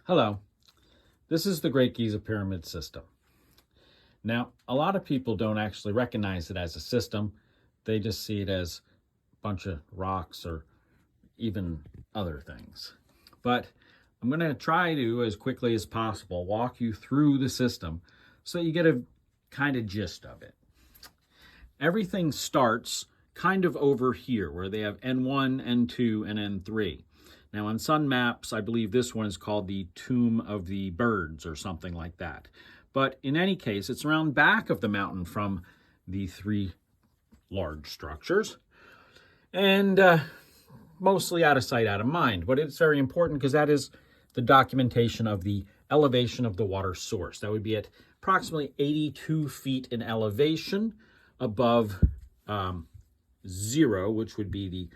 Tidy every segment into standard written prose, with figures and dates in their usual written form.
Hello, this is the Great Giza Pyramid System. Now, a lot of people don't actually recognize it as a system. They just see it as a bunch of rocks or even other things. But I'm going to try to, as quickly as possible, walk you through the system so you get a kind of gist of it. Everything starts kind of over here where they have N1, N2, and N3. Now on sun maps, I believe this one is called the Tomb of the Birds or something like that. But in any case, it's around back of the mountain from the three large structures. And mostly out of sight, out of mind. But it's very important because that is the documentation of the elevation of the water source. That would be at approximately 82 feet in elevation above zero, which would be the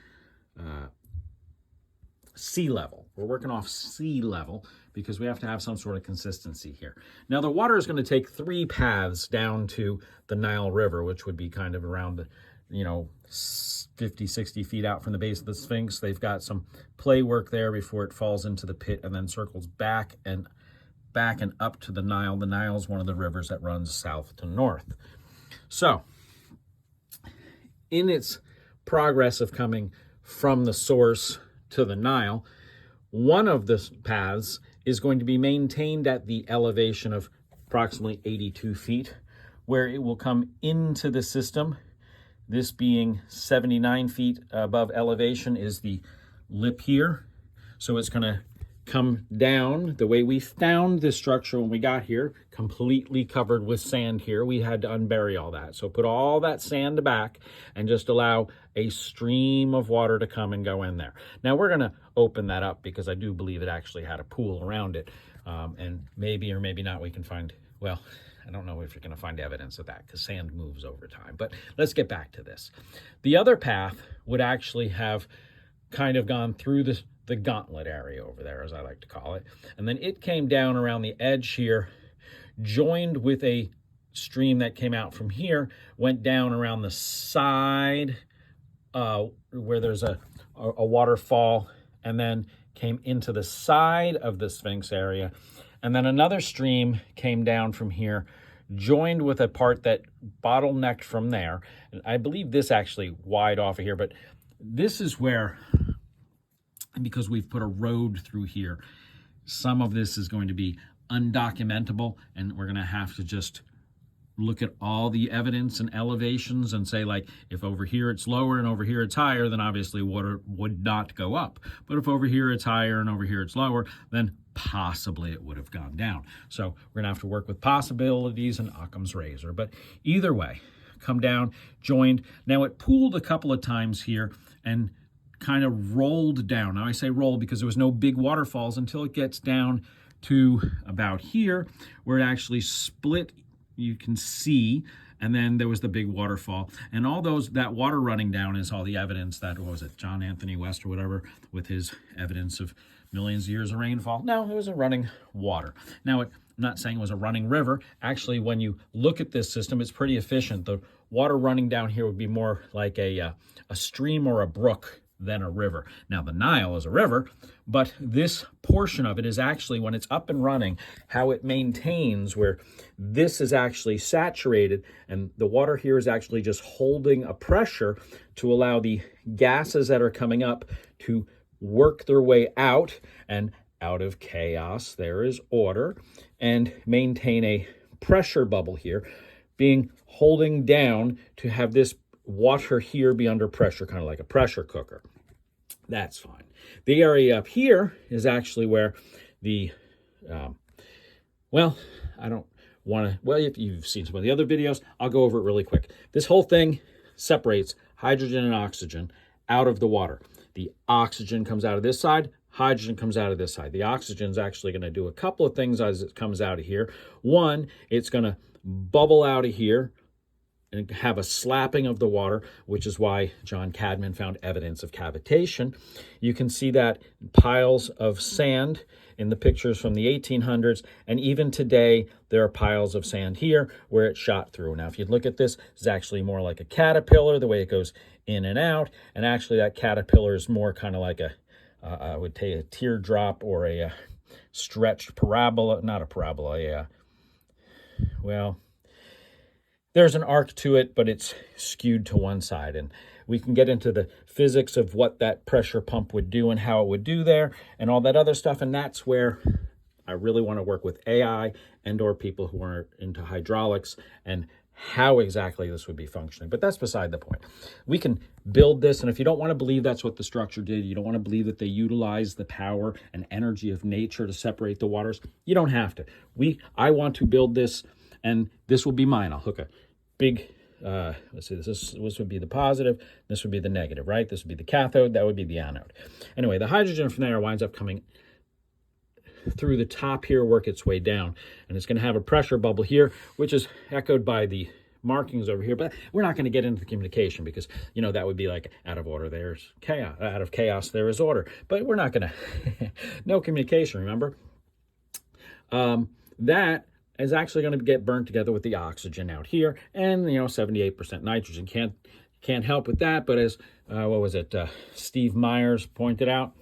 sea level. We're working off sea level because we have to have some sort of consistency here. Now the water is going to take three paths down to the Nile River, which would be kind of around, 50, 60 feet out from the base of the Sphinx. They've got some play work there before it falls into the pit and then circles back and up to the Nile. The Nile is one of the rivers that runs south to north. So in its progress of coming from the source to the Nile, one of the paths is going to be maintained at the elevation of approximately 82 feet, where it will come into the system. This being 79 feet above elevation is the lip here. So it's going to come down the way we found this structure when we got here, completely covered with sand here. We had to unbury all that. So put all that sand back and just allow a stream of water to come and go in there. Now we're going to open that up because I do believe it actually had a pool around it. And maybe or maybe not we can find, well, I don't know if you're going to find evidence of that because sand moves over time. But let's get back to this. The other path would actually have kind of gone through the gauntlet area over there, as I like to call it. And then it came down around the edge here, joined with a stream that came out from here, went down around the side where there's a waterfall, and then came into the side of the Sphinx area. And then another stream came down from here, joined with a part that bottlenecked from there. And I believe this actually wide off of here, but this is where, because we've put a road through here, some of this is going to be undocumentable, and we're going to have to just look at all the evidence and elevations and say, like, if over here it's lower and over here it's higher, then obviously water would not go up. But if over here it's higher and over here it's lower, then possibly it would have gone down. So we're going to have to work with possibilities and Occam's razor. But either way, come down, joined. Now it pooled a couple of times here and kind of rolled down. Now I say roll because there was no big waterfalls until it gets down to about here, where it actually split, you can see, and then there was the big waterfall. And all that water running down is all the evidence that, what was it, John Anthony West or whatever, with his evidence of millions of years of rainfall. No, it was a running water. Now, I'm not saying it was a running river. Actually, when you look at this system, it's pretty efficient. The water running down here would be more like a stream or a brook than a river. Now, the Nile is a river, but this portion of it is actually, when it's up and running, how it maintains, where this is actually saturated and the water here is actually just holding a pressure to allow the gases that are coming up to work their way out, and out of chaos there is order, and maintain a pressure bubble here, being holding down to have this water here be under pressure, kind of like a pressure cooker. That's fine. The area up here is actually where the, I don't want to, well, if you've seen some of the other videos, I'll go over it really quick. This whole thing separates hydrogen and oxygen out of the water. The oxygen comes out of this side, hydrogen comes out of this side. The oxygen is actually going to do a couple of things as it comes out of here. One, it's going to bubble out of here and have a slapping of the water, which is why John Cadman found evidence of cavitation. You can see that piles of sand in the pictures from the 1800s, and even today there are piles of sand here where it shot through. Now, if you look at this, it's actually more like a caterpillar, the way it goes in and out, and actually that caterpillar is more kind of like I would take a teardrop or a stretched parabola, not a parabola, well, there's an arc to it, but it's skewed to one side. And we can get into the physics of what that pressure pump would do and how it would do there and all that other stuff. And that's where I really want to work with AI and or people who are into hydraulics and how exactly this would be functioning. But that's beside the point. We can build this, and if you don't want to believe that's what the structure did, you don't want to believe that they utilized the power and energy of nature to separate the waters, you don't have to. I want to build this, and this will be mine. I'll hook a big, let's see, this would be the positive, this would be the negative, right? This would be the cathode, that would be the anode. Anyway, the hydrogen from there winds up coming through the top here, work its way down, and it's going to have a pressure bubble here, which is echoed by the markings over here. But we're not going to get into the communication because, you know, that would be like out of order there's chaos, out of chaos there is order. But we're not going to no communication, remember. That is actually going to get burnt together with the oxygen out here, and 78% nitrogen. Can't help with that. But as what was it, Steve Myers pointed out,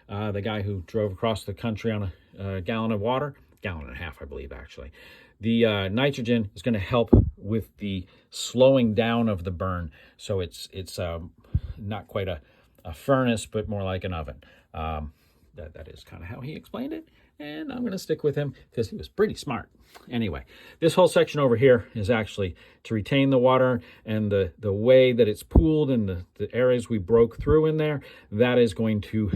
the guy who drove across the country on a gallon of water, gallon and a half, I believe, actually. The nitrogen is going to help with the slowing down of the burn. So it's not quite a furnace, but more like an oven. That is kind of how he explained it. And I'm going to stick with him because he was pretty smart. Anyway, this whole section over here is actually to retain the water, and the way that it's pooled and the areas we broke through in there, that is going to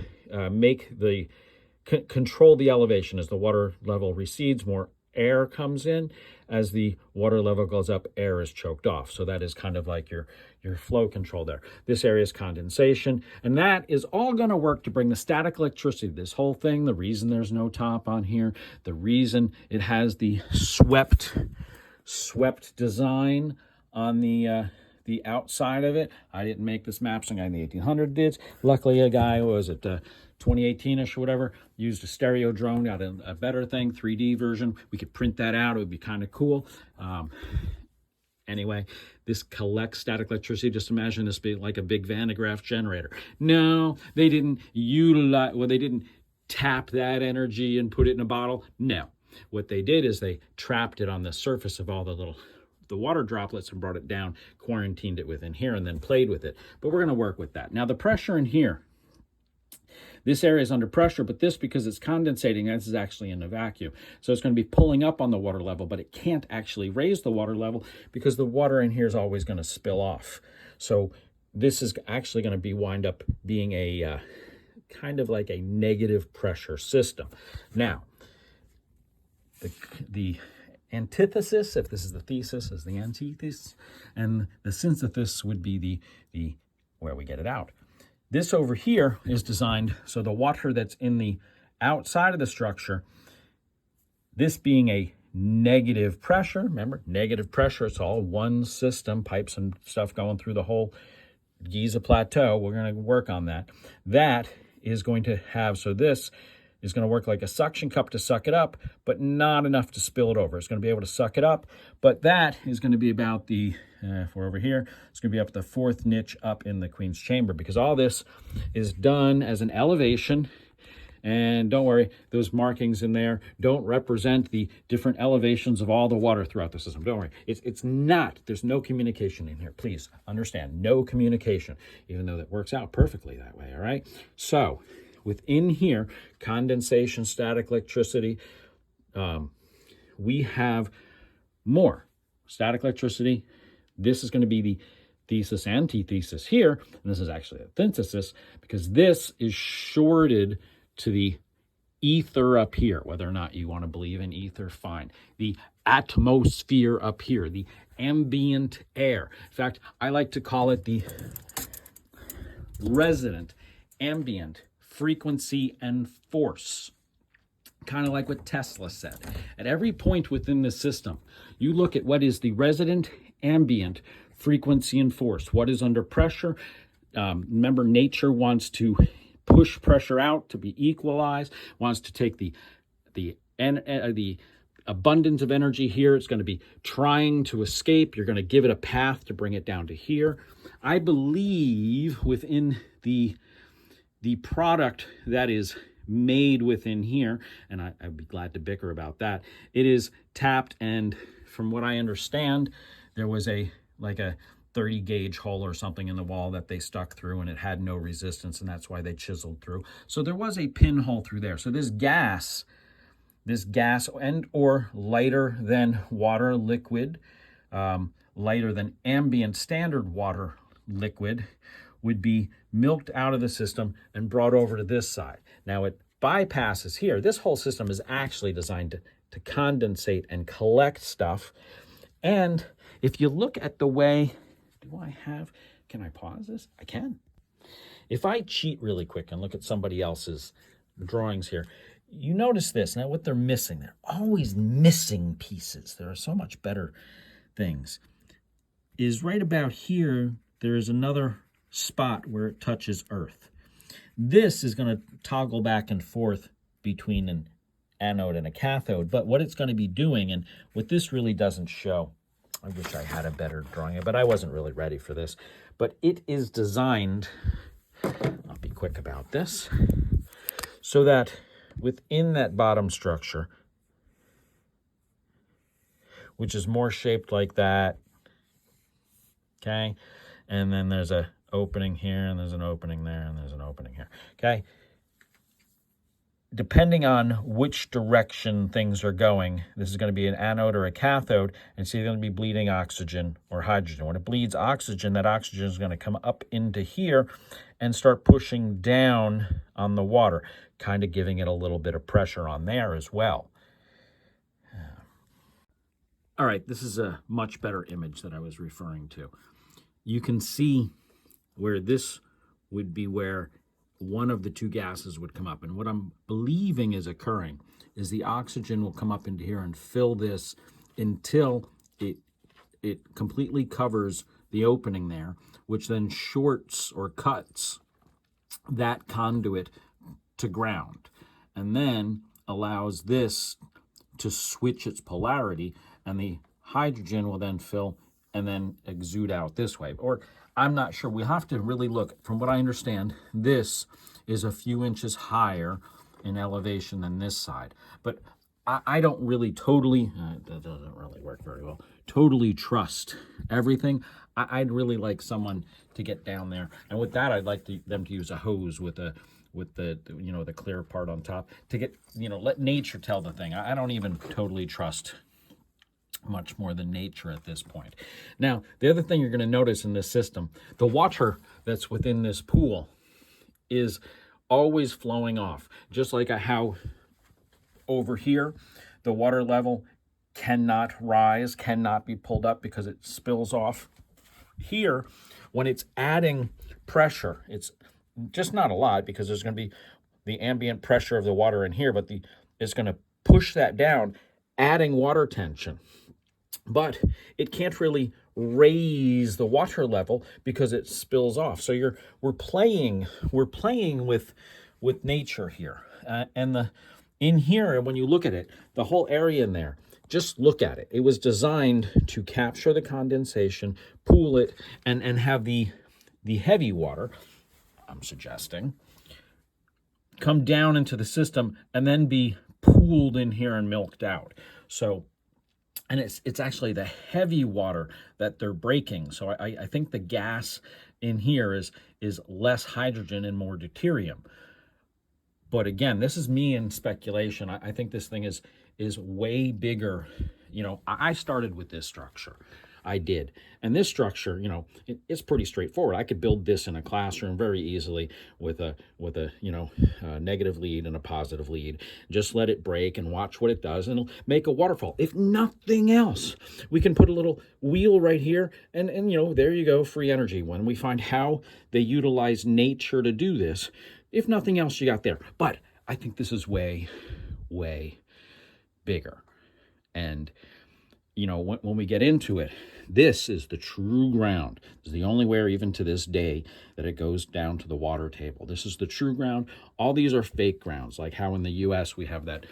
control the elevation. As the water level recedes, more air comes in. As the water level goes up, air is choked off. So that is kind of like your flow control there. This area is condensation, and that is all going to work to bring the static electricity. This whole thing, the reason there's no top on here, the reason it has the swept design on the outside of it. I didn't make this map, some guy in the 1800 did. Luckily, a guy, what was it, 2018-ish or whatever, used a stereo drone, got a better thing, 3D version. We could print that out. It would be kind of cool. Anyway, this collects static electricity. Just imagine this being like a big Van de Graaff generator. No, they didn't utilize, well, they didn't tap that energy and put it in a bottle. No. What they did is they trapped it on the surface of all the water droplets and brought it down, quarantined it within here, and then played with it. But we're going to work with that. Now, the pressure in here, this area is under pressure, but this, because it's condensating, this is actually in a vacuum. So it's going to be pulling up on the water level, but it can't actually raise the water level because the water in here is always going to spill off. So this is actually going to wind up being a kind of like a negative pressure system. Now, the antithesis, if this is the thesis, is the antithesis, and the synthesis would be the where we get it out. This over here is designed so the water that's in the outside of the structure, this being a negative pressure, remember, negative pressure, it's all one system, pipes and stuff going through the whole GIZA plateau. We're going to work on that. That is going to have, so this is going to work like a suction cup to suck it up, but not enough to spill it over. It's going to be able to suck it up, but that is going to be about the, if we're over here, it's going to be up the fourth niche up in the Queen's Chamber, because all this is done as an elevation. And don't worry, those markings in there don't represent the different elevations of all the water throughout the system. Don't worry. It's not, there's no communication in here. Please understand, no communication, even though that works out perfectly that way, all right? So within here, condensation, static electricity, we have more static electricity. This is going to be the thesis, antithesis here, and this is actually a synthesis, because this is shorted to the ether up here. Whether or not you want to believe in ether, fine. The atmosphere up here, the ambient air. In fact, I like to call it the resident ambient frequency and force. Kind of like what Tesla said. At every point within the system, you look at what is the resident ambient frequency and force. What is under pressure? Remember, nature wants to push pressure out to be equalized, wants to take the abundance of energy here. It's going to be trying to escape. You're going to give it a path to bring it down to here. I believe within the the product that is made within here, and I'd be glad to bicker about that, it is tapped, and from what I understand, there was a 30 gauge hole or something in the wall that they stuck through, and it had no resistance, and that's why they chiseled through. So there was a pinhole through there. So this gas and or lighter than water liquid, lighter than ambient standard water liquid, would be milked out of the system and brought over to this side. Now it bypasses here. This whole system is actually designed to condensate and collect stuff. And if you look at the way, can I pause this? I can. If I cheat really quick and look at somebody else's drawings here, you notice this. Now what they're missing, they're always missing pieces. There are so much better things. Is right about here, there is another spot where it touches earth. This is going to toggle back and forth between an anode and a cathode, but what it's going to be doing, and what this really doesn't show, I wish I had a better drawing, but I wasn't really ready for this, but it is designed, I'll be quick about this, so that within that bottom structure, which is more shaped like that, okay, and then there's a opening here, and there's an opening there, and there's an opening here, okay? Depending on which direction things are going, this is going to be an anode or a cathode, and it's either going to be bleeding oxygen or hydrogen. When it bleeds oxygen, that oxygen is going to come up into here and start pushing down on the water, kind of giving it a little bit of pressure on there as well. All right, this is a much better image that I was referring to. You can see where this would be where one of the two gases would come up. And what I'm believing is occurring is the oxygen will come up into here and fill this until it completely covers the opening there, which then shorts or cuts that conduit to ground, and then allows this to switch its polarity, and the hydrogen will then fill and then exude out this way. Or I'm not sure. We have to really look. From what I understand, this is a few inches higher in elevation than this side. But I don't really totally, that doesn't really work very well, totally trust everything. I'd really like someone to get down there. And with that, I'd like them to use a hose with the the clear part on top to get, let nature tell the thing. I don't even totally trust much more than nature at this point. Now, the other thing you're going to notice in this system, the water that's within this pool is always flowing off, just like how over here the water level cannot rise, cannot be pulled up because it spills off. Here, when it's adding pressure, it's just not a lot because there's going to be the ambient pressure of the water in here, but it's going to push that down, adding water tension. But it can't really raise the water level because it spills off. So we're playing with nature here, and in here, when you look at it, the whole area in there, just look at it. It was designed to capture the condensation, pool it, and have the heavy water, I'm suggesting, come down into the system and then be pooled in here and milked out. So. And it's actually the heavy water that they're breaking. So I think the gas in here is less hydrogen and more deuterium. But again, this is me in speculation. I think this thing is way bigger. I started with this structure. I did. And this structure, it's pretty straightforward. I could build this in a classroom very easily with a negative lead and a positive lead. Just let it break and watch what it does, and it'll make a waterfall. If nothing else, we can put a little wheel right here, and there you go, free energy. When we find how they utilize nature to do this, if nothing else, you got there. But I think this is way, way bigger. And when we get into it, this is the true ground. It's the only way, even to this day, that it goes down to the water table. This is the true ground. All these are fake grounds, like how in the U.S. we have that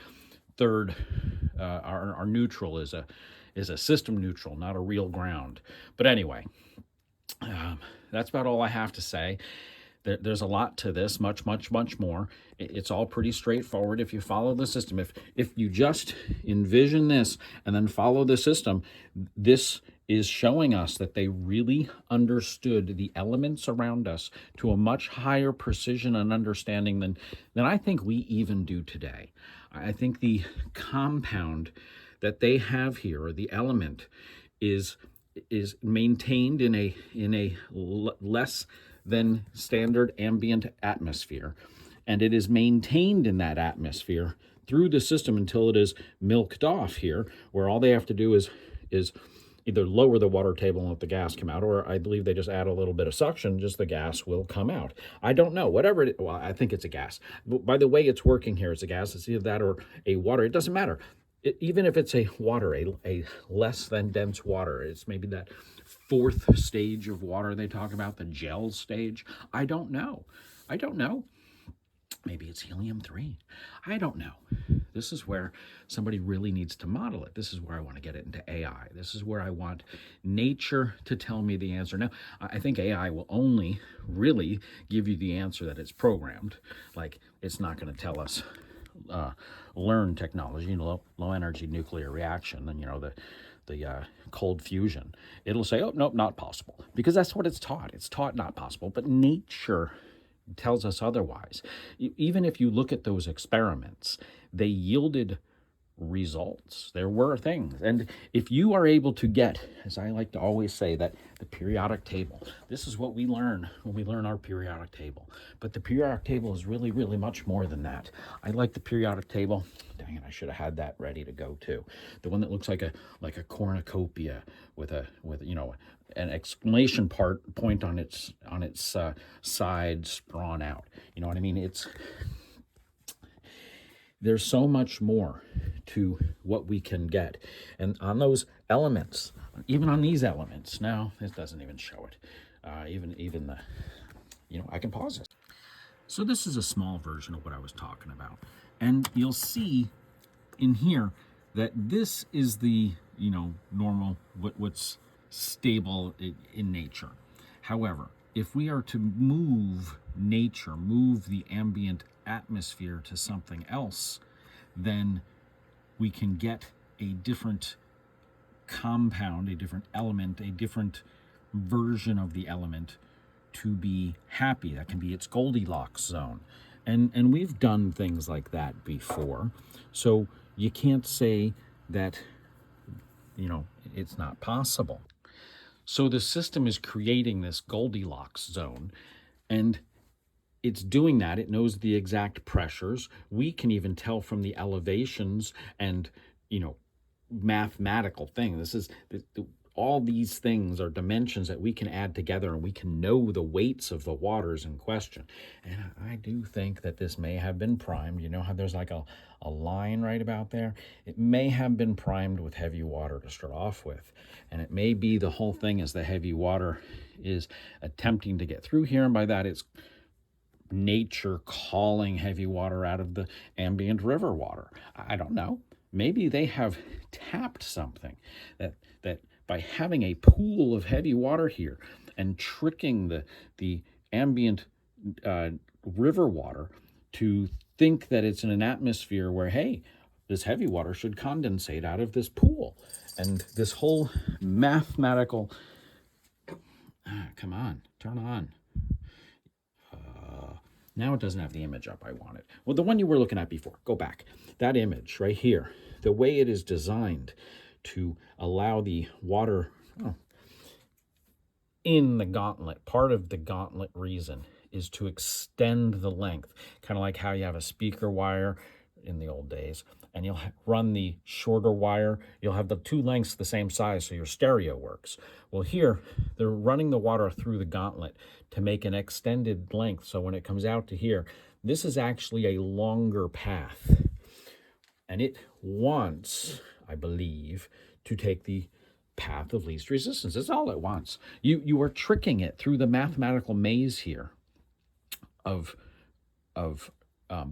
third, our neutral is a system neutral, not a real ground. But anyway, that's about all I have to say. There's a lot to this, much, much, much more. It's all pretty straightforward if you follow the system. If you just envision this and then follow the system, this is showing us that they really understood the elements around us to a much higher precision and understanding than I think we even do today. I think the compound that they have here, or the element, is maintained in a less than standard ambient atmosphere, and it is maintained in that atmosphere through the system until it is milked off here, where all they have to do is either lower the water table and let the gas come out, or I believe they just add a little bit of suction, just the gas will come out. I don't know, whatever it is. Well, I think it's a gas. But by the way it's working here, it's a gas. It's either that or a water. It doesn't matter. Even if it's a water, a less than dense water, it's maybe that fourth stage of water they talk about, the gel stage. I don't know. Maybe it's helium-3. I don't know. This is where somebody really needs to model it. This is where I want to get it into AI. This is where I want nature to tell me the answer. Now, I think AI will only really give you the answer that it's programmed. Like, it's not going to tell us learn technology, low energy nuclear reaction, and the cold fusion. It'll say, oh, nope, not possible, because that's what it's taught. It's taught not possible, but nature tells us otherwise. Even if you look at those experiments, they yielded results. There were things. And if you are able to get, as I like to always say, that the periodic table, this is what we learn when we learn our periodic table. But the periodic table is really, really much more than that. I like the periodic table. Dang it, I should have had that ready to go too. The one that looks like a cornucopia with an exclamation point on its sides drawn out. You know what I mean? There's so much more to what we can get. And on those elements, even on these elements, now it doesn't even show it. Even the, I can pause this. So this is a small version of what I was talking about. And you'll see in here that this is the, normal, what's stable in nature. However, if we are to move nature, move the ambient atmosphere to something else, then we can get a different compound, a different element, a different version of the element to be happy. That can be its Goldilocks zone. And we've done things like that before. So you can't say that, it's not possible. So the system is creating this Goldilocks zone, and it's doing that. It knows the exact pressures. We can even tell from the elevations and, mathematical thing. This is all these things are dimensions that we can add together, and we can know the weights of the waters in question. And I do think that this may have been primed. You know how there's like a line right about there? It may have been primed with heavy water to start off with. And it may be the whole thing is the heavy water is attempting to get through here, and by that it's nature calling heavy water out of the ambient river water. I don't know. Maybe they have tapped something that by having a pool of heavy water here and tricking the ambient river water to think that it's in an atmosphere where, hey, this heavy water should condensate out of this pool. And this whole mathematical, come on, turn on. Now it doesn't have the image up I wanted. Well, the one you were looking at before, go back. That image right here, the way it is designed to allow the water in the gauntlet, part of the gauntlet reason is to extend the length, kind of like how you have a speaker wire in the old days, and you'll run the shorter wire. You'll have the two lengths the same size, so your stereo works. Well, here, they're running the water through the gauntlet to make an extended length, so when it comes out to here, this is actually a longer path. And it wants, I believe, to take the path of least resistance. That's all it wants. You are tricking it through the mathematical maze here of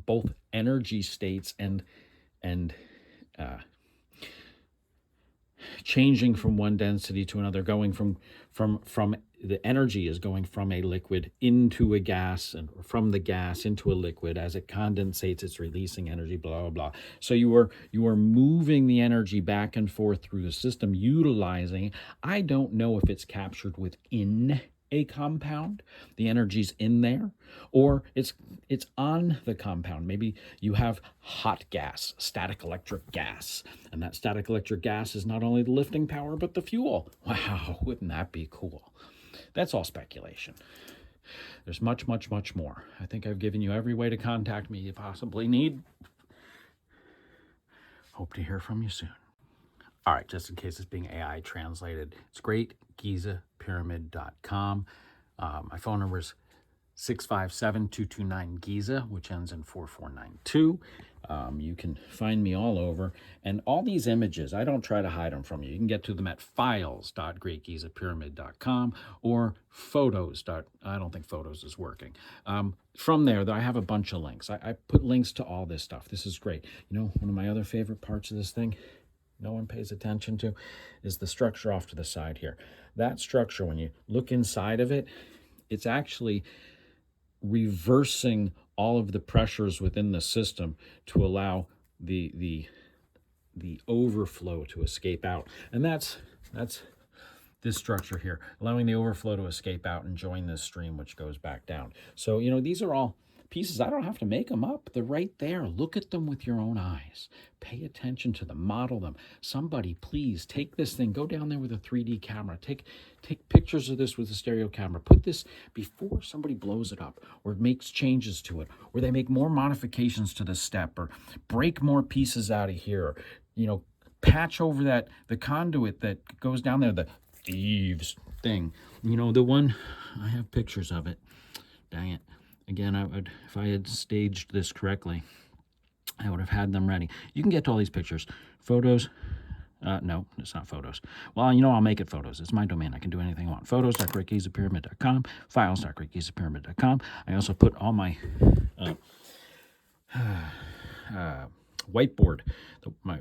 both energy states and changing from one density to another, going from the energy is going from a liquid into a gas, and from the gas into a liquid. As it condensates, it's releasing energy, blah, blah, blah. So you are moving the energy back and forth through the system, utilizing. I don't know if it's captured within a compound, the energy's in there, or it's on the compound. Maybe you have hot gas, static electric gas, and that static electric gas is not only the lifting power but the fuel. Wow, wouldn't that be cool? That's all speculation. There's much, much, much more. I think I've given you every way to contact me you possibly need. Hope to hear from you soon. All right, just in case it's being AI translated, it's great, GIZApyramid.com. My phone number is 657-229-GIZA, which ends in 4492. You can find me all over. And all these images, I don't try to hide them from you. You can get to them at files.greatgizapyramid.com or photos. I don't think photos is working. From there, I have a bunch of links. I put links to all this stuff. This is great. You know, one of my other favorite parts of this thing, no one pays attention to, is the structure off to the side here. That structure, when you look inside of it, it's actually reversing all of the pressures within the system to allow the overflow to escape out. And that's this structure here, allowing the overflow to escape out and join this stream, which goes back down. So, you know, these are all pieces. I don't have to make them up. They're right there. Look at them with your own eyes. Pay attention to them. Model them. Somebody, please take this thing. Go down there with a 3D camera. Take pictures of this with a stereo camera. Put this before somebody blows it up or makes changes to it, or they make more modifications to the step, or break more pieces out of here, or, you know, patch over the conduit that goes down there, the thieves thing. You know, the one, I have pictures of it. Dang it. Again, I would, if I had staged this correctly, I would have had them ready. You can get to all these pictures. Photos. No, it's not photos. Well, you know, I'll make it photos. It's my domain. I can do anything I want. Photos.greatgizapyramid.com, files.greatgizapyramid.com. I also put all my whiteboard,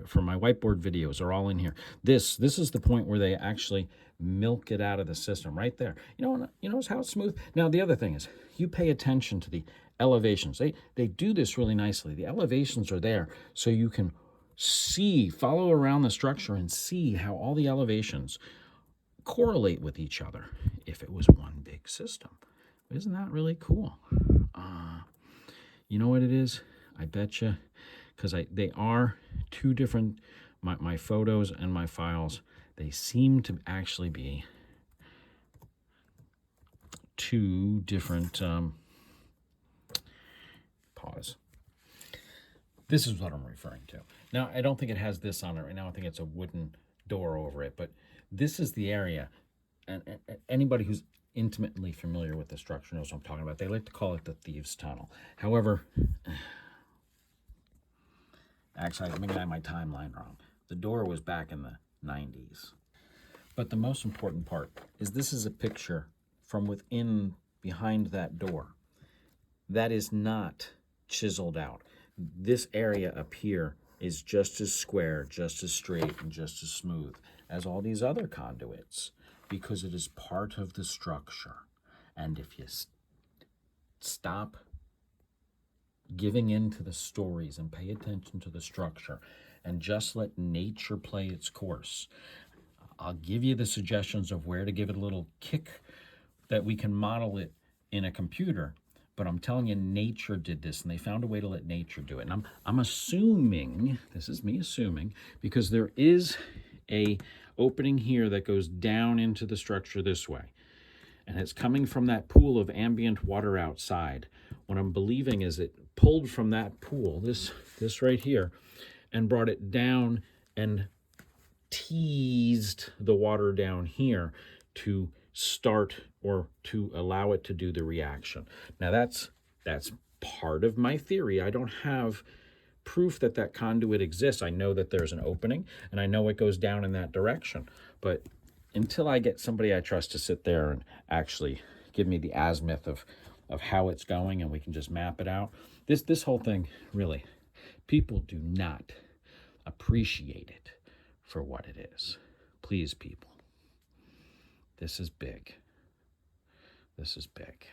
for my whiteboard videos are all in here. This is the point where they actually milk it out of the system right there. You notice how it's smooth? Now, the other thing is, you pay attention to the elevations. They do this really nicely. The elevations are there so you can follow around the structure and see how all the elevations correlate with each other if it was one big system. Isn't that really cool? You know what it is? I bet you, because they are two different, my photos and my files, they seem to actually be two different, pause. This is what I'm referring to. Now, I don't think it has this on it right now. I think it's a wooden door over it, but this is the area, and anybody who's intimately familiar with the structure knows what I'm talking about. They like to call it the Thieves' Tunnel. However, actually, maybe I have my timeline wrong. The door was back in the 90s. But the most important part is this is a picture from within, behind that door. That is not chiseled out. This area up here is just as square, just as straight, and just as smooth as all these other conduits, because it is part of the structure. And if you stop giving in to the stories and pay attention to the structure and just let nature play its course, I'll give you the suggestions of where to give it a little kick that we can model it in a computer. But I'm telling you, nature did this, and they found a way to let nature do it. And I'm assuming, this is me assuming, because there is a opening here that goes down into the structure this way, and it's coming from that pool of ambient water outside. What I'm believing is it pulled from that pool, this right here, and brought it down and teased the water down here to start or to allow it to do the reaction. Now that's part of my theory. I don't have proof that that conduit exists. I know that there's an opening and I know it goes down in that direction, but until I get somebody I trust to sit there and actually give me the azimuth of how it's going and we can just map it out, this whole thing, really, people do not appreciate it for what it is. Please, people. This is big. This is big.